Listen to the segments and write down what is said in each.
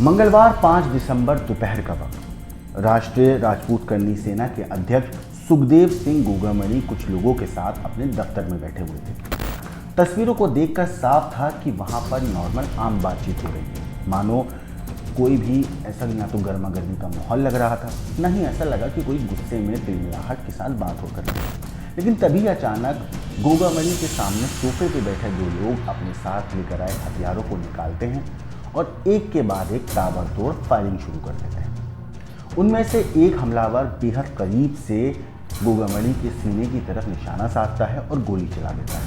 मंगलवार 5 दिसंबर दोपहर का वक्त राष्ट्रीय राजपूत करनी सेना के अध्यक्ष सुखदेव सिंह गोगामणि कुछ लोगों के साथ अपने दफ्तर में बैठे हुए थे। तस्वीरों को देखकर साफ था कि वहां पर नॉर्मल आम बातचीत हो रही है, मानो कोई भी ऐसा ना तो गर्मा गर्मी का माहौल लग रहा था, न ही ऐसा लगा कि कोई गुस्से में तिलमिलाहट के साथ बात होकर रही। लेकिन तभी अचानक गोगामणि के सामने सोफे पे बैठे दो लोग अपने साथ लेकर आए हथियारों को निकालते हैं और एक के बाद एक ताबड़तोड़ फायरिंग शुरू कर देते हैं। उनमें से एक हमलावर बेहद करीब से गोगामणि के सीने की तरफ निशाना साधता है और गोली चला देता है।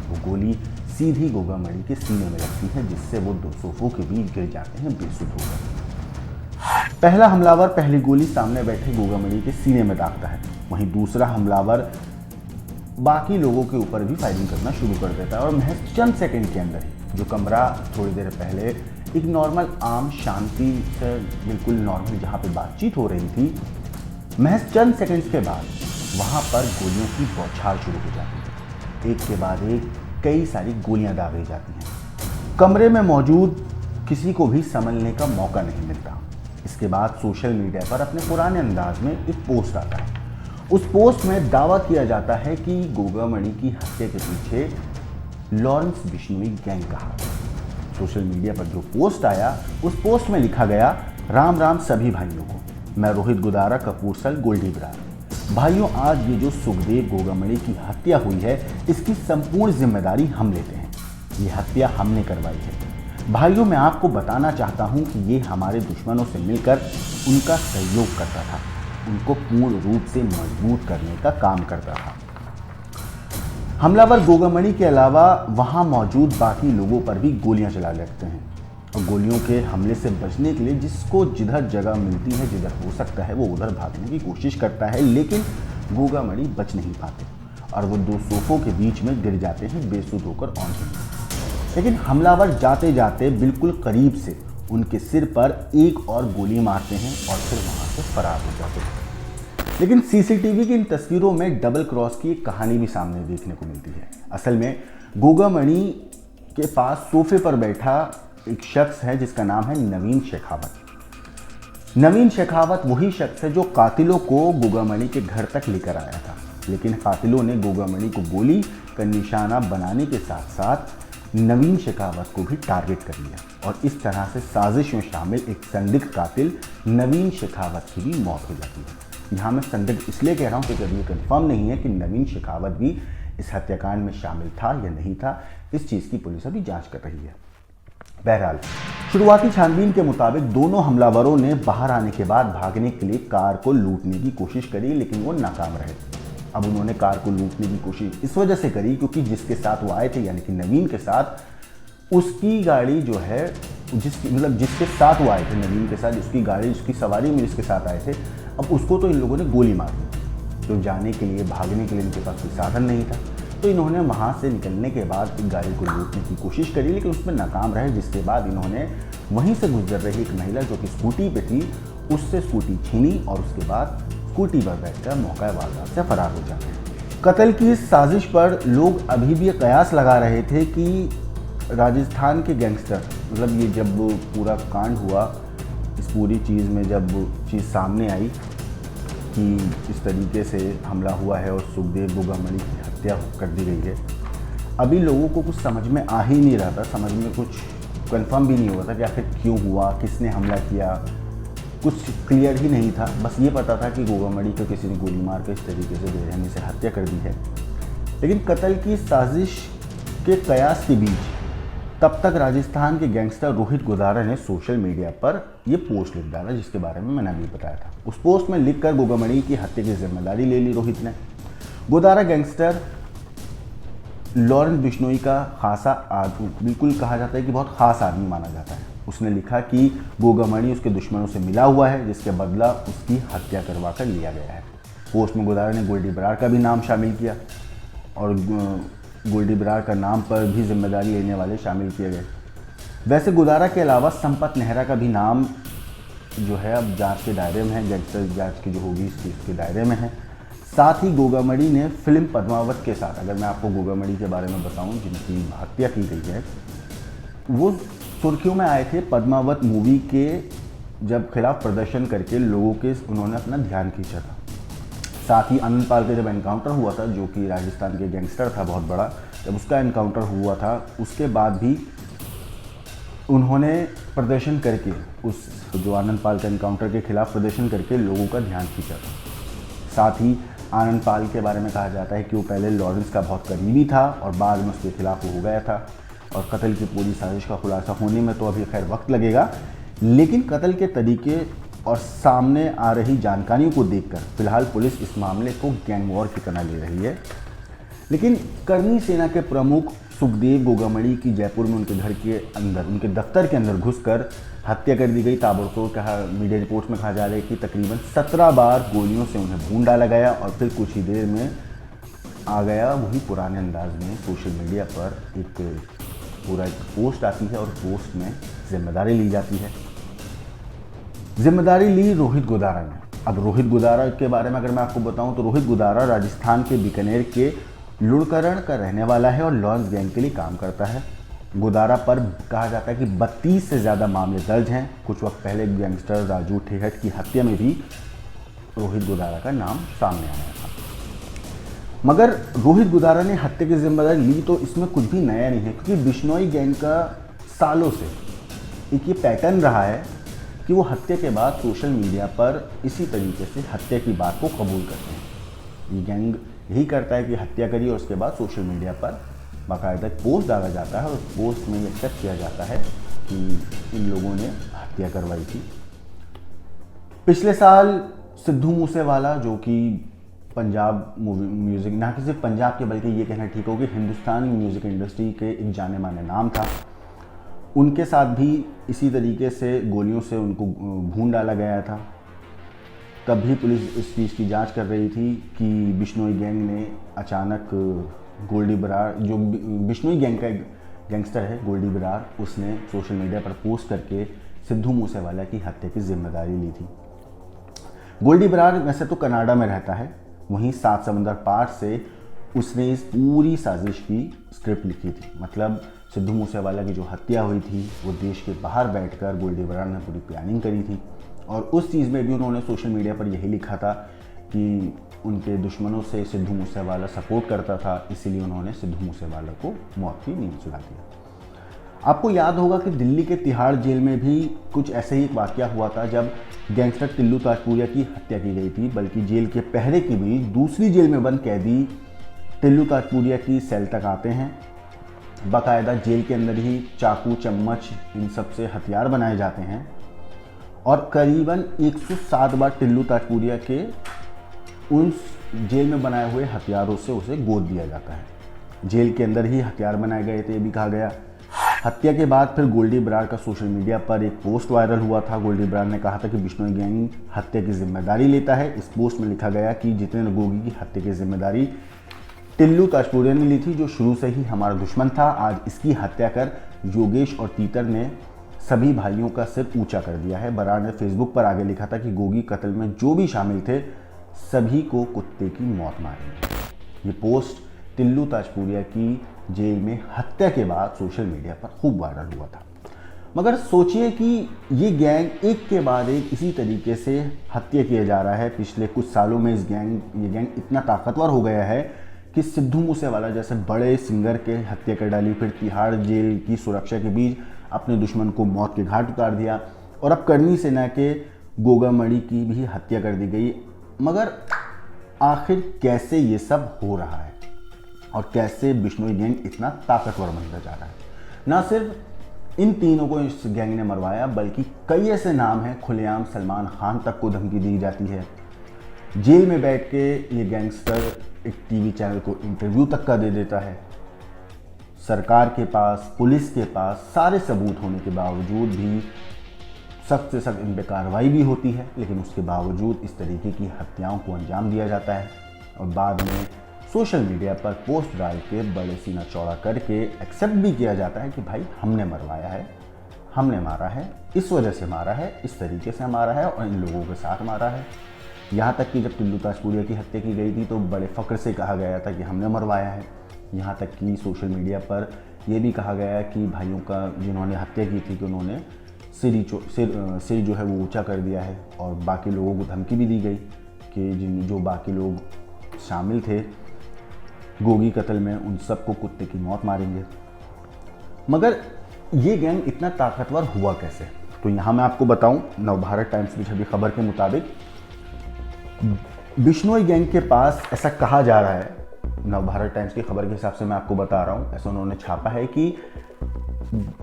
वो गोली सीधी गोगामणि के सीने में लगती है, जिससे वो दो सोफों के बीच गिर जाते हैं बेसुध होकर। पहला हमलावर पहली गोली सामने बैठे गोगामणि के सीने में दागता है, वहीं दूसरा हमलावर बाकी लोगों के ऊपर भी फायरिंग करना शुरू कर देता है और महज चंद सेकंड के अंदर ही जो कमरा थोड़ी देर पहले एक नॉर्मल आम शांति से बिल्कुल नॉर्मल जहाँ पे बातचीत हो रही थी, महज चंद सेकंड्स के बाद वहाँ पर गोलियों की बौछार शुरू हो जाती है। एक के बाद एक कई सारी गोलियां दागी जाती हैं। कमरे में मौजूद किसी को भी संभलने का मौका नहीं मिलता। इसके बाद सोशल मीडिया पर अपने पुराने अंदाज में एक पोस्ट आता है। उस पोस्ट में दावा किया जाता है कि गोगामणि की हत्या के पीछे लॉरेंस बिश्नोई गैंग का हाथ है। सोशल मीडिया पर जो पोस्ट आया, उस पोस्ट में लिखा गया, राम राम सभी भाइयों को, मैं रोहित गुदारा कपूरसल गोल्डी बरार। भाइयों, आज ये जो सुखदेव गोगामणि की हत्या हुई है, इसकी संपूर्ण जिम्मेदारी हम लेते हैं। ये हत्या हमने करवाई है। भाइयों, मैं आपको बताना चाहता हूं कि ये हमारे दुश्मनों से मिलकर उनका सहयोग करता था, उनको पूर्ण रूप से मजबूत करने का काम करता था। हमलावर गोगामणि के अलावा वहां मौजूद बाकी लोगों पर भी गोलियां चला लगते हैं और गोलियों के हमले से बचने के लिए जिसको जिधर जगह मिलती है, जिधर हो सकता है, वो उधर भागने की कोशिश करता है, लेकिन गोगामणि बच नहीं पाते और वो दो सोफों के बीच में गिर जाते हैं बेसुध होकर ऑन ही। लेकिन हमलावर जाते जाते बिल्कुल करीब से उनके सिर पर एक और गोली मारते हैं और फिर वहां से फरार हो जाते हैं। लेकिन सीसीटीवी की इन तस्वीरों में डबल क्रॉस की एक कहानी भी सामने देखने को मिलती है। असल में गोगामणि के पास सोफे पर बैठा एक शख्स है जिसका नाम है नवीन शेखावत। नवीन शेखावत वही शख्स है जो कातिलों को गोगामणि के घर तक लेकर आया था, लेकिन कातिलों ने गोगामणि को गोली का निशाना बनाने के साथ साथ नवीन शेखावत को भी टारगेट कर लिया और इस तरह से साजिश में शामिल एक संदिग्ध कातिल नवीन शेखावत की भी मौत हो जाती है। यहाँ मैं संदिग्ध इसलिए कह रहा हूँ क्योंकि ये कंफर्म नहीं है कि नवीन शेखावत भी इस हत्याकांड में शामिल था या नहीं था। इस चीज़ की पुलिस अभी जांच कर रही है। बहरहाल, शुरुआती छानबीन के मुताबिक दोनों हमलावरों ने बाहर आने के बाद भागने के लिए कार को लूटने की कोशिश करी, लेकिन वो नाकाम रहे। अब उन्होंने कार को लूटने की कोशिश इस वजह से करी क्योंकि जिसके साथ वो आए थे, यानी कि नवीन के साथ, उसकी गाड़ी जो है जिसके साथ वो आए थे, नवीन के साथ उसकी गाड़ी, उसकी सवारी में जिसके साथ आए थे, अब उसको तो इन लोगों ने गोली मार दी। तो जाने के लिए, भागने के लिए इनके पास कोई साधन नहीं था, तो इन्होंने वहाँ से निकलने के बाद एक गाड़ी को लूटने की कोशिश करी, लेकिन उसमें नाकाम रहे। जिसके बाद इन्होंने वहीं से गुजर रही एक महिला जो कि स्कूटी पे थी, उससे स्कूटी छीनी और उसके बाद स्कूटी पर बैठकर मौका वारदात से फरार हो जाते हैं। कत्ल की इस साजिश पर लोग अभी भी कयास लगा रहे थे कि राजस्थान के गैंगस्टर, मतलब ये जब पूरा कांड हुआ, इस पूरी चीज़ में जब चीज़ सामने आई कि इस तरीके से हमला हुआ है और सुखदेव गोगामणि की हत्या कर दी गई है, अभी लोगों को कुछ समझ में आ ही नहीं रहा था, समझ में कुछ कंफर्म भी नहीं हुआ था कि आखिर क्यों हुआ, किसने हमला किया, कुछ क्लियर ही नहीं था। बस ये पता था कि गोगामणि को किसी ने गोली मार कर इस तरीके से बेरहमी से हत्या कर दी है। लेकिन कत्ल की साजिश के कयास के बीच तब तक राजस्थान के गैंगस्टर रोहित गुदारा ने सोशल मीडिया पर यह पोस्ट लिख डाला, जिसके बारे में मैंने अभी बताया था। उस पोस्ट में लिखकर गोगामणि की हत्या की जिम्मेदारी ले ली रोहित ने। गुदारा गैंगस्टर लॉरेंस बिश्नोई का खासा आदमी, बिल्कुल कहा जाता है कि बहुत खास आदमी माना जाता है। उसने लिखा कि गोगामणि उसके दुश्मनों से मिला हुआ है, जिसके बदला उसकी हत्या करवा कर लिया गया है। पोस्ट में गुदारा ने गोल्डी बरार का भी नाम शामिल किया और गोल्डी बरार का नाम पर भी जिम्मेदारी लेने वाले शामिल किए गए। वैसे गुदारा के अलावा संपत नेहरा का भी नाम जो है अब जांच के दायरे में है, गैंगस्टर जांच की जो होगी इस चीज़ के दायरे में है। साथ ही गोगामणि ने फिल्म पद्मावत के साथ, अगर मैं आपको गोगामणि के बारे में बताऊं जिनकी हत्या की गई है, वो सुर्खियों में आए थे पद्मावत मूवी के जब खिलाफ प्रदर्शन करके लोगों के उन्होंने अपना ध्यान खींचा था। साथ ही आनंद पाल का जब एनकाउंटर हुआ था, जो कि राजस्थान के गैंगस्टर था बहुत बड़ा, जब उसका एनकाउंटर हुआ था उसके बाद भी उन्होंने प्रदर्शन करके उस जो आनंद पाल के एनकाउंटर के खिलाफ प्रदर्शन करके लोगों का ध्यान खींचा था। साथ ही आनंद पाल के बारे में कहा जाता है कि वो पहले लॉरेंस का बहुत करीबी था और बाद में उसके खिलाफ हो गया था, और कत्ल की पूरी साजिश का खुलासा होने में तो अभी खैर वक्त लगेगा, लेकिन कत्ल के तरीके और सामने आ रही जानकारियों को देखकर फिलहाल पुलिस इस मामले को गैंग वॉर की तरह ले रही है। लेकिन करनी सेना के प्रमुख सुखदेव गोगामणि की जयपुर में उनके घर के अंदर, उनके दफ्तर के अंदर घुसकर हत्या कर दी गई। ताबड़तोड़ कहा, मीडिया रिपोर्ट्स में कहा जा रहा है कि तकरीबन 17 बार गोलियों से उन्हें भून डाला गया और फिर कुछ ही देर में आ गया वही पुराने अंदाज में सोशल मीडिया पर एक पूरा एक पोस्ट आती है और पोस्ट में जिम्मेदारी ली जाती है। जिम्मेदारी ली रोहित गोदारा ने। अब रोहित गोदारा के बारे में अगर मैं आपको बताऊं तो रोहित गोदारा राजस्थान के बीकानेर के लुड़करण का रहने वाला है और लॉरेंस गैंग के लिए काम करता है। गोदारा पर कहा जाता है कि 32 से ज़्यादा मामले दर्ज हैं। कुछ वक्त पहले गैंगस्टर राजू ठेहट की हत्या में भी रोहित गोदारा का नाम सामने आया था। मगर रोहित गोदारा ने हत्या की जिम्मेदारी ली तो इसमें कुछ भी नया नहीं है, क्योंकि बिश्नोई गैंग का सालों से एक ये पैटर्न रहा है कि वो हत्या के बाद सोशल मीडिया पर इसी तरीके से हत्या की बात को कबूल करते हैं। ये गैंग यही करता है कि हत्या करी और उसके बाद सोशल मीडिया पर बाकायदा पोस्ट डाला जाता है और पोस्ट में एक्सेप्ट किया जाता है कि इन लोगों ने हत्या करवाई थी। पिछले साल सिद्धू मूसेवाला, जो कि पंजाब म्यूज़िक, ना कि सिर्फ पंजाब के बल्कि ये कहना ठीक हो कि हिंदुस्तान म्यूज़िक इंडस्ट्री के एक जाने माने नाम था, उनके साथ भी इसी तरीके से गोलियों से उनको भून डाला गया था। तब भी पुलिस इस चीज़ की जांच कर रही थी कि बिश्नोई गैंग ने अचानक गोल्डी बरार, जो बिश्नोई गैंग का गैंगस्टर है गोल्डी बरार, उसने सोशल मीडिया पर पोस्ट करके सिद्धू मूसेवाला की हत्या की जिम्मेदारी ली थी। गोल्डी बरार वैसे तो कनाडा में रहता है, वहीं 7 समंदर पार से उसने इस पूरी साजिश की स्क्रिप्ट लिखी थी। मतलब सिद्धू मूसेवाला की जो हत्या हुई थी वो देश के बाहर बैठकर गोल्डी बरार ने पूरी प्लानिंग करी थी, और उस चीज़ में भी उन्होंने सोशल मीडिया पर यही लिखा था कि उनके दुश्मनों से सिद्धू मूसेवाला सपोर्ट करता था, इसीलिए उन्होंने सिद्धू मूसेवाला को मौत की नींद सुला दिया। आपको याद होगा कि दिल्ली के तिहाड़ जेल में भी कुछ ऐसे ही एक वाकया हुआ था जब गैंगस्टर टिल्लू ताजपुरिया की हत्या की गई थी, बल्कि जेल के पहरे के बीच दूसरी जेल में बंद कैदी टिल्लू ताजपुरिया की सेल तक आते हैं। बाकायदा जेल के अंदर ही चाकू, चम्मच, इन सब से हथियार बनाए जाते हैं और करीबन 107 बार टिल्लू ताजपुरिया के उन जेल में बनाए हुए हथियारों से उसे गोद दिया जाता है। जेल के अंदर ही हथियार बनाए गए थे, ये भी कहा गया। हत्या के बाद फिर गोल्डी बरार का सोशल मीडिया पर एक पोस्ट वायरल हुआ था। गोल्डी बरार ने कहा था कि बिश्नोई गैंग हत्या की जिम्मेदारी लेता है। इस पोस्ट में लिखा गया कि जितेंद्र गोगी की हत्या की जिम्मेदारी टिल्लू ताजपुरिया ने ली थी, जो शुरू से ही हमारा दुश्मन था। आज इसकी हत्या कर योगेश और तीतर ने सभी भाइयों का सिर ऊंचा कर दिया है। बरार ने फेसबुक पर आगे लिखा था कि गोगी कत्ल में जो भी शामिल थे सभी को कुत्ते की मौत मारेंगे। ये पोस्ट टिल्लू ताजपुरिया की जेल में हत्या के बाद सोशल मीडिया पर खूब वायरल हुआ था। मगर सोचिए कि ये गैंग एक के बाद एक इसी तरीके से हत्या किया जा रहा है। पिछले कुछ सालों में ये गैंग इतना ताकतवर हो गया है कि सिद्धू मूसेवाला जैसे बड़े सिंगर के हत्या कर डाली, फिर तिहाड़ जेल की सुरक्षा के बीच अपने दुश्मन को मौत के घाट उतार दिया, और अब करनी सेना के गोगामणि की भी हत्या कर दी गई। मगर आखिर कैसे ये सब हो रहा है और कैसे बिश्नोई गैंग इतना ताकतवर बनता जा रहा है? ना सिर्फ इन तीनों को इस गैंग ने मरवाया, बल्कि कई ऐसे नाम हैं, खुलेआम सलमान खान तक को धमकी दी जाती है। जेल में बैठ के ये गैंगस्टर एक टीवी चैनल को इंटरव्यू तक का दे देता है। सरकार के पास, पुलिस के पास सारे सबूत होने के बावजूद भी सख्त से सख्त इन पर कार्रवाई भी होती है, लेकिन उसके बावजूद इस तरीके की हत्याओं को अंजाम दिया जाता है और बाद में सोशल मीडिया पर पोस्ट डाल के बड़े सीना चौड़ा करके एक्सेप्ट भी किया जाता है कि भाई हमने मरवाया है, हमने मारा है, इस वजह से मारा है, इस तरीके से मारा है और इन लोगों के साथ मारा है। यहाँ तक कि जब टिल्लू ताजपुरिया की हत्या की गई थी तो बड़े फ़ख्र से कहा गया था कि हमने मरवाया है। यहाँ तक कि सोशल मीडिया पर ये भी कहा गया है कि भाइयों का जिन्होंने हत्या की थी कि उन्होंने सिर जो है वो ऊंचा कर दिया है, और बाकी लोगों को धमकी भी दी गई कि जो बाकी लोग शामिल थे गोगी कत्ल में उन सबको कुत्ते की मौत मारेंगे। मगर ये गैंग इतना ताकतवर हुआ कैसे? तो यहाँ मैं आपको बताऊं, नवभारत टाइम्स में छपी खबर के मुताबिक बिश्नोई गैंग के पास, ऐसा कहा जा रहा है, नवभारत टाइम्स की खबर के हिसाब से मैं आपको बता रहा हूँ, ऐसा उन्होंने छापा है कि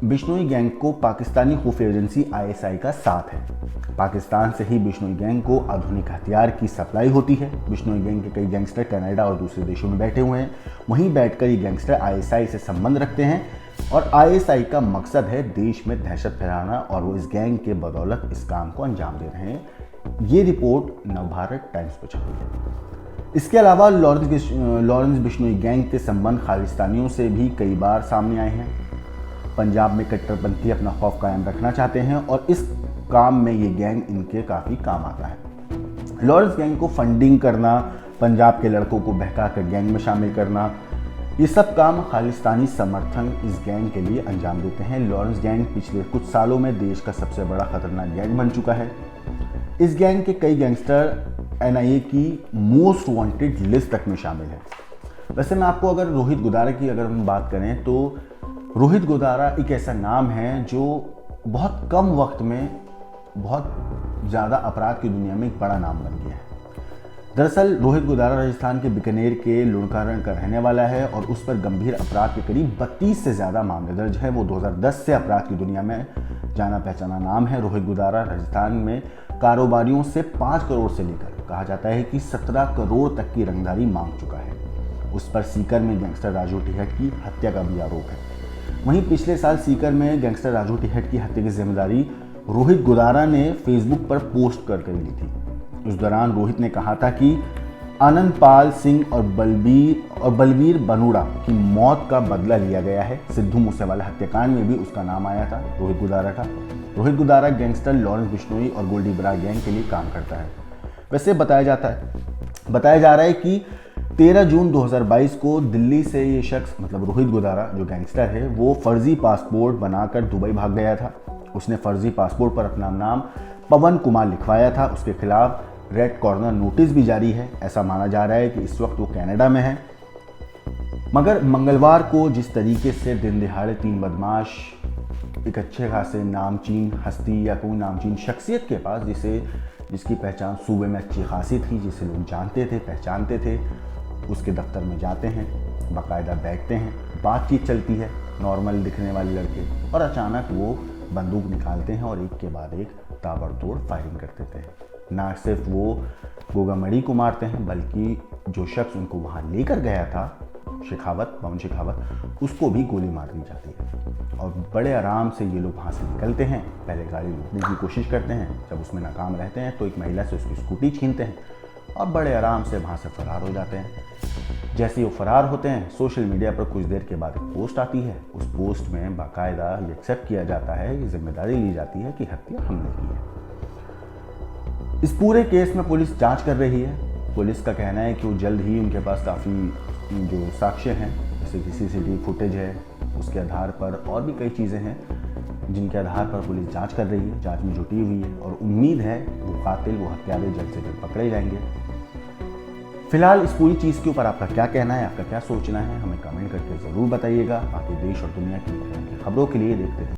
बिश्नोई गैंग को पाकिस्तानी खुफिया एजेंसी ISI का साथ है। पाकिस्तान से ही बिश्नोई गैंग को आधुनिक हथियार की सप्लाई होती है। बिश्नोई गैंग के कई गैंगस्टर कनाडा और दूसरे देशों में बैठे हुए हैं। वहीं बैठकर ये गैंगस्टर ISI से संबंध रखते हैं और ISI का मकसद है देश में दहशत फैलाना, और वो इस गैंग के बदौलत इस काम को अंजाम दे रहे हैं। ये रिपोर्ट नवभारत टाइम्स पर छपी है। इसके अलावा लॉरेंस बिश्नोई गैंग के संबंध खालिस्तानियों से भी कई बार सामने आए हैं। पंजाब में कट्टरपंथी अपना खौफ कायम रखना चाहते हैं और इस काम में ये गैंग इनके काफ़ी काम आता है। लॉरेंस गैंग को फंडिंग करना, पंजाब के लड़कों को बहका कर गैंग में शामिल करना, ये सब काम खालिस्तानी समर्थन इस गैंग के लिए अंजाम देते हैं। लॉरेंस गैंग पिछले कुछ सालों में देश का सबसे बड़ा खतरनाक गैंग बन चुका है। इस गैंग के कई गैंगस्टर NIA की मोस्ट वांटेड लिस्ट तक में शामिल है। वैसे मैं आपको अगर रोहित गुदारा की अगर हम बात करें तो रोहित गुदारा एक ऐसा नाम है जो बहुत कम वक्त में बहुत ज़्यादा अपराध की दुनिया में एक बड़ा नाम बन गया है। दरअसल रोहित गुदारा राजस्थान के बीकानेर के लुणकारण का रहने वाला है और उस पर गंभीर अपराध के करीब 32 से ज़्यादा मामले दर्ज हैं। वो 2010 से अपराध की दुनिया में जाना पहचाना नाम है। रोहित गुदारा राजस्थान में कारोबारियों से 5 करोड़ से लेकर कहा जाता है कि 17 करोड़ तक की रंगदारी मांग चुका है। उस पर सीकर में गैंगस्टर राजू टिहट की हत्या का भी आरोप है। वहीं पिछले साल सीकर में गैंगस्टर राजू टिहट की हत्या की जिम्मेदारी रोहित गुदारा ने फेसबुक पर पोस्ट कर ली थी। उस दौरान रोहित ने कहा था कि आनंदपाल सिंह और बलवीर बनूड़ा की मौत का बदला लिया गया है। सिद्धू मूसेवाला हत्याकांड में भी उसका नाम आया था, रोहित गुदारा का। रोहित गुदारा गैंगस्टर लॉरेंस बिश्नोई और गोल्डी बराड़ गैंग के लिए काम करता है। वैसे बताया जा रहा है कि 13 जून 2022 को दिल्ली से ये शख्स, मतलब रोहित गुदारा जो गैंगस्टर है, वो फर्जी पासपोर्ट बनाकर दुबई भाग गया था। उसने फर्जी पासपोर्ट पर अपना नाम पवन कुमार लिखवाया था। उसके खिलाफ रेड कॉर्नर नोटिस भी जारी है। ऐसा माना जा रहा है कि इस वक्त वो कनाडा में है। मगर मंगलवार को जिस तरीके से दिन दिहाड़े 3 बदमाश एक अच्छे खासे नामचीन हस्ती या कोई नामचीन शख्सियत के पास, जिसकी पहचान सूबे में अच्छी खासी थी, जिसे लोग जानते थे, पहचानते थे, उसके दफ्तर में जाते हैं, बाकायदा बैठते हैं, बातचीत चलती है, नॉर्मल दिखने वाले लड़के, और अचानक वो बंदूक निकालते हैं और एक के बाद एक ताबड़तोड़ फायरिंग कर देते हैं। ना सिर्फ वो गोगामणि को मारते हैं, बल्कि जो शख्स उनको वहाँ लेकर गया था, पवन शेखावत, उसको भी गोली मार दी जाती है। और बड़े आराम से ये लोग वहाँ से निकलते हैं। पहले गाड़ी लूटने की कोशिश करते हैं, जब उसमें नाकाम रहते हैं तो एक महिला से उसकी स्कूटी छीनते हैं और बड़े आराम से वहाँ से फरार हो जाते हैं। जैसे ही वो फरार होते हैं, सोशल मीडिया पर कुछ देर के बाद एक पोस्ट आती है। उस पोस्ट में बाकायदा ये एक्सेप्ट किया जाता है, ये जिम्मेदारी ली जाती है कि हत्या हमने की है। इस पूरे केस में पुलिस जांच कर रही है। पुलिस का कहना है कि वो जल्द ही, उनके पास काफ़ी जो साक्ष्य हैं, जैसे कि CCTV फुटेज है, उसके आधार पर और भी कई चीज़ें हैं जिनके आधार पर पुलिस जांच कर रही है, जांच में जुटी हुई है, और उम्मीद है वो कातिल, वो हत्यारे जल्द से जल्द पकड़े जाएंगे। फिलहाल इस पूरी चीज़ के ऊपर आपका क्या कहना है, आपका क्या सोचना है, हमें कमेंट करके ज़रूर बताइएगा। बाकी देश और दुनिया की खबरों के लिए देखते रहिए